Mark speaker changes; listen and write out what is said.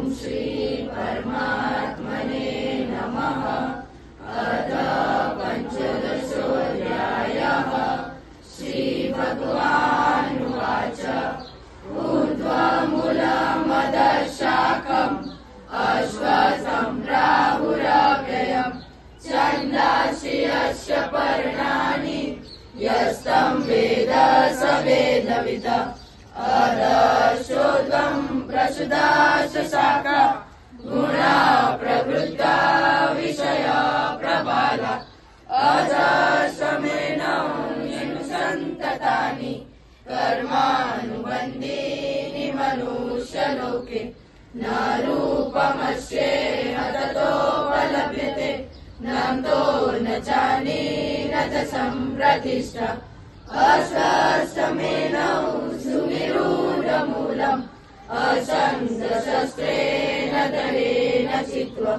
Speaker 1: श्री परमात्मने नमः। अथ पञ्चदशोऽध्यायः। श्रीभगवानुवाच ऊर्ध्वमूलमधःशाखम् अश्वत्थं प्राहुरव्ययम् छन्दांसि यस्य पर्णानि यस्तं वेद स वेदवित्। अधश्चोर्ध्वं प्रसृताश्च शाखा गुणा प्रवृत्ता विषया प्रबाला। अधश्रमेण सन्ततानि कर्मानुबन्धीनि मनुष्यलोके न रूपमस्येह ततोपलभ्यते नान्तो न चान्ये न च सम्प्रतिष्ठा। अश्वत्थमेन सुनिरूढमूलम् अशङ्खशस्त्रेण दरेण चित्वा।